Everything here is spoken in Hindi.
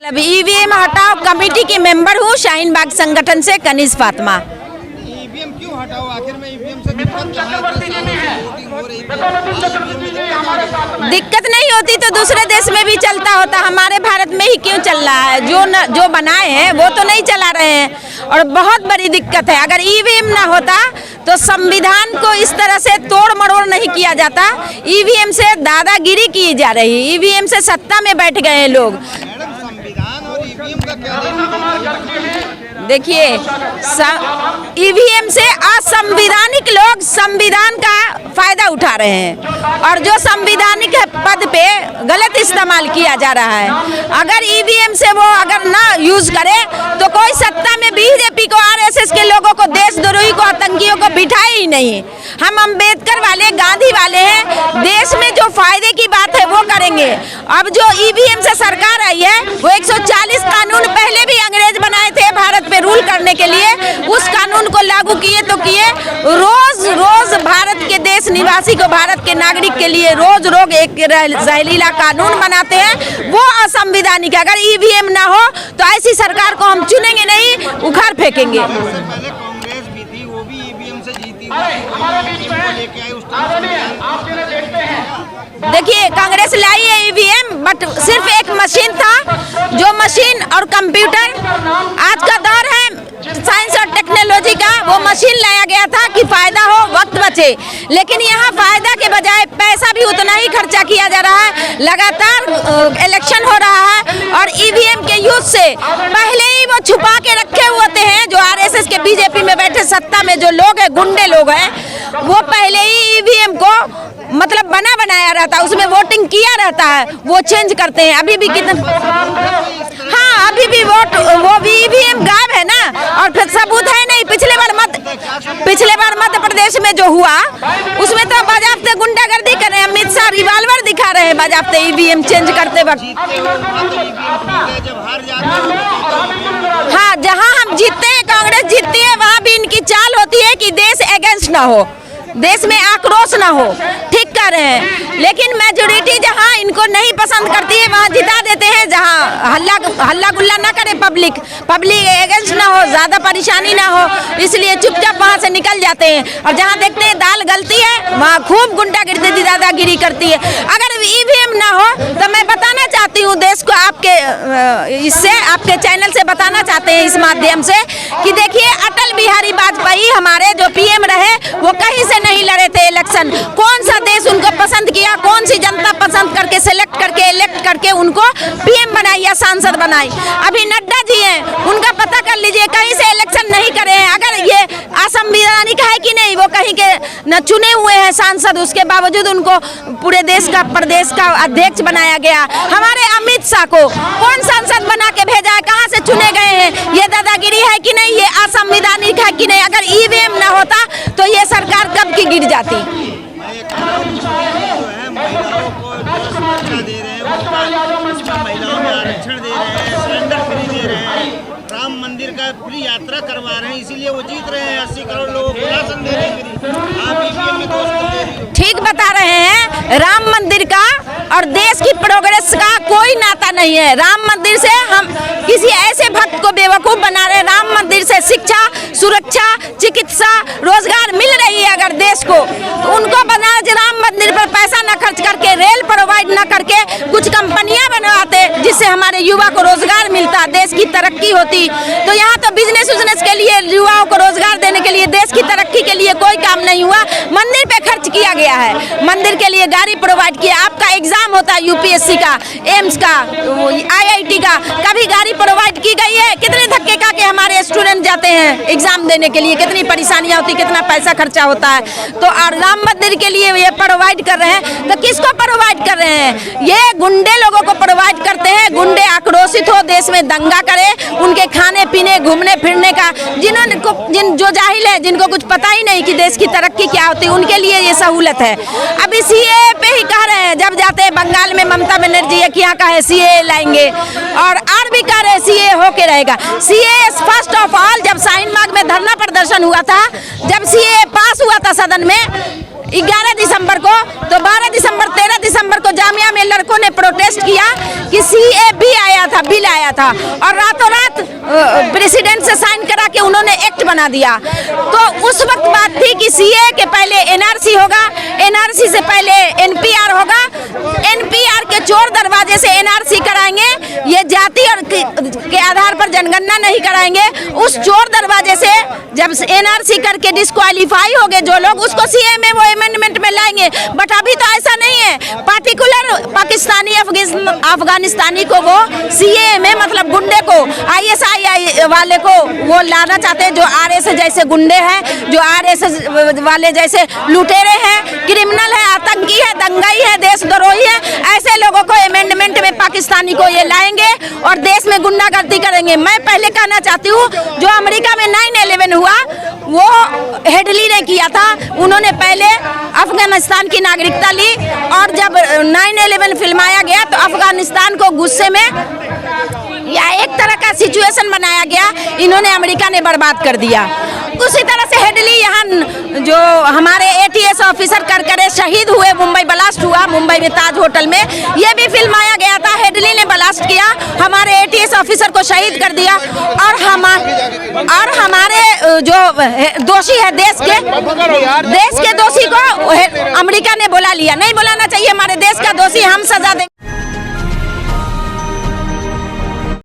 अब ईवीएम हटाओ कमेटी की मेंबर हूँ शाहीन बाग संगठन से कनीज फातिमा। ईवीएम क्यों हटाओ? आखिर में ईवीएम से दिक्कत नहीं होती तो दूसरे देश में भी चलता होता, हमारे भारत में ही क्यों चल रहा है? जो बनाए हैं वो तो नहीं चला रहे हैं और बहुत बड़ी दिक्कत है। अगर ईवीएम ना होता तो संविधान को इस तरह से तोड़ मरोड़ नहीं किया जाता। ईवीएम से दादागिरी की जा रही, ईवीएम से सत्ता में बैठ गए हैं लोग। संविधान और ईवीएम का क्या लेना? देखिए ईवीएम से असंवैधानिक लोग संविधान का फायदा उठा रहे हैं और जो संवैधानिक पद पे गलत इस्तेमाल किया जा रहा है। अगर ईवीएम से वो अगर ना यूज करे तो कोई सत्ता में बीजेपी को, आरएसएस के लोगों को, देशद्रोही को, आतंकियों को बिठाए ही नहीं। हम अम्बेडकर वाले, गांधी वाले हैं, देश में जो फायदे की बात है वो करेंगे। अब जो ईवीएम से सरकार आई है वो 140 कानून पहले भी अंग्रेज बनाए थे भारत पे रूल करने के लिए, उस कानून को लागू किए तो किए। रोज रोज भारत के देश निवासी को, भारत के नागरिक के लिए रोज रोज एक जहरीला कानून बनाते हैं, वो असंवैधानिक है। अगर ईवीएम ना हो तो ऐसी सरकार को हम चुनेंगे नहीं, उखाड़ फेंकेंगे। पहले कांग्रेस भी थी, वो भी ईवीएम से जीती लेके आई, उस देखिए कांग्रेस लाई है ईवीएम, बट सिर्फ एक मशीन था, जो मशीन और कंप्यूटर, आज का दौर है साइंस और टेक्नोलॉजी का, वो मशीन लाया गया था कि फायदा हो, वक्त बचे। लेकिन यहाँ फायदा के बजाय पैसा भी उतना ही खर्चा किया जा रहा है। लगातार इलेक्शन हो रहा है और ईवीएम के यूज से पहले ही वो छुपा के रखे होते हैं। जो आरएसएस के, बीजेपी में बैठे सत्ता में जो लोग हैं, गुंडे लोग हैं, वो पहले ही ईवीएम को मतलब बनाया रहता है, उसमें वोटिंग किया रहता है, वो चेंज करते हैं। अभी भी कितना, हाँ अभी भी वो भी ईवीएम गायब है ना, और फिर सबूत है नहीं। पिछले बार मध्य प्रदेश में जो हुआ उसमें तो बाजाबते गुंडागर्दी कर रहे हैं, अमित शाह रिवाल्वर दिखा रहे हैं बाजाबते ईवीएम चेंज करते वक्त। हाँ, जहाँ हम जीतते हैं, कांग्रेस जीतती है, वहाँ भी इनकी चाल होती है कि देश अगेंस्ट ना हो, देश में आक्रोश ना हो। ठीक कर रहे हैं, लेकिन मेजोरिटी जहां इनको नहीं पसंद करती है वहां जिता देते हैं। जहां हल्ला गुल्ला ना करे, पब्लिक अगेंस्ट ना हो, ज्यादा परेशानी ना हो, इसलिए चुपचाप वहां से निकल जाते हैं। और जहां देखते हैं दाल गलती है वहां खूब गुंडागिरी, दादागिरी करती है। अगर ईवीएम ना हो तो मैं बताना चाहती हूँ देश को, आपके चैनल से बताना चाहते हैं इस माध्यम से कि देखिए अटल बिहारी वाजपेयी हमारे जो पीएम रहे, वो कहीं से नहीं लड़े थे इलेक्शन। कौन सा देश उनको पसंद किया, कौन सी जनता पसंद करके सेलेक्ट करके इलेक्ट करके उनको पीएम बनाई या सांसद बनाई? अभी नड्डा जी हैं, उनका पता कर लीजिए, कहीं से इलेक्शन नहीं करे हैं। अगर ये असंवैधानिक है कि नहीं, वो कहीं के न चुने हुए हैं सांसद, उसके बावजूद उनको पूरे देश का, प्रदेश का अध्यक्ष बनाया गया। हमारे अमित शाह को कौन सांसद बना के भेजा है, कहाँ से चुने गए हैं? ये दादागिरी है कि नहीं, ये असंवैधानिक है कि नहीं? अगर ईवीएम ना होता तो ये सरकार कब की गिर जाती। महिलाओं को दे रहे हैं, महिलाओं में आरक्षण दे रहे हैं, सिलेंडर फ्री दे रहे हैं, राम मंदिर का फ्री यात्रा करवा रहे हैं, इसीलिए वो जीत रहे हैं। 80 करोड़ लोगों को राशन दे रहे हैं। ठीक बता रहे हैं, राम मंदिर का और देश की प्रोग्रेस का कोई नाता नहीं है। राम मंदिर से हम किसी ऐसे भक्त को बेवकूफ बना रहे हैं। राम मंदिर से शिक्षा, सुरक्षा, चिकित्सा, रोजगार मिल रही है अगर देश को, तो उनको बना राम मंदिर पर पैसा न खर्च करके, रेल प्रोवाइड न करके कुछ कंपनियां बनवाते जिससे हमारे युवा को रोजगार मिलता, देश की तरक्की होती। तो यहाँ तो बिजनेस के लिए, युवाओं को रोजगार देने के लिए, देश की तरक्की के लिए कोई काम नहीं हुआ। मंदिर पे खर्च किया गया है, मंदिर के लिए गाड़ी प्रोवाइड किया। आपका एग्जाम होता है यूपीएससी का, एम्स का, आईआईटी का, कभी गाड़ी प्रोवाइड की गई है? कितने धक्के खा के हमारे स्टूडेंट जाते हैं एग्जाम देने के लिए, कितनी परेशानियां होती, कितना पैसा खर्चा होता है। तो और राम मंदिर के लिए ये प्रोवाइड कर रहे हैं, तो किसको प्रोवाइड कर रहे हैं? ये गुंडे लोगों को प्रोवाइड करते हैं। गुंडे आक्रोशित हो, देश में दंगा करे, उनके खाने पीने, घूमने फिरने का, जो जाहिल है, जिनको कुछ पता ही नहीं कि देश की तरक्की क्या होती है, उनके लिए ये सहूलत है। अभी सीए पे ही कह रहे हैं, जब जाते हैं बंगाल में ममता बनर्जी एक यहाँ का है सीए लाएंगे, और भी कह रहे हैं सीए होके रहेगा। सीए फर्स्ट ऑफ ऑल, जब शाहीन बाग में धरना प्रदर्शन हुआ था, जब सीए पास हुआ था सदन में, 11 दिसंबर को, तो 12 दिसंबर 13 दिसंबर को जामिया में लड़कों ने प्रोटेस्ट किया कि सीए भी आया था, बिल आया था, और रातों रात प्रेसिडेंट से साइन करा के उन्होंने एक्ट बना दिया। तो उस वक्त बात थी कि सीए के पहले एनआरसी होगा, एनआरसी से पहले एनपीआर होगा, एनपीआर के चोर दरवाजे से एनआरसी कराएंगे, ये जाति और के आधार पर जनगणना नहीं कराएंगे। उस चोर दरवाजे से जब एनआरसी करके डिस्क्वालीफाई हो गए जो लोग, उसको सीए में वो अमेंडमेंट में लाएंगे। बट अभी तो ऐसा नहीं है। पार्टिकुलर पाकिस्तानी अफगानिस्तानी को वो सीए में, मतलब गुंडे को, आईएसआई वाले को वो लाना चाहते हैं, जो आरएसएस जैसे गुंडे हैं, जो आरएसएस वाले जैसे लुटेरे हैं, क्रिमिनल है, आतंकी है, दंगाई है, देशद्रोही है, ऐसे लोगों को अमेंडमेंट में पाकिस्तानी को ये लाएंगे और देश में गुंडागर्दी करेंगे। मैं पहले कहना चाहती हूँ, जो अमेरिका में 9/11 हुआ वो हेडली ने किया था। उन्होंने पहले अफगानिस्तान की नागरिकता ली, और जब 9/11 फिल्माया गया तो अफगानिस्तान को गुस्से में या एक तरह का सिचुएशन बनाया गया, इन्होंने अमेरिका ने बर्बाद कर दिया। उसी तरह से हेडली यहाँ जो हमारे एटीएस ऑफिसर करके शहीद हुए, मुंबई ब्लास्ट हुआ, मुंबई में ताज होटल में, ये भी फिल्माया गया था। हेडली ने ब्लास्ट किया, हमारे एटीएस ऑफिसर को शहीद कर दिया, और हमारे जो दोषी है देश के दोषी को अमेरिका ने बुला लिया। नहीं बुलाना चाहिए, हमारे देश का दोषी हम सजा देंगे।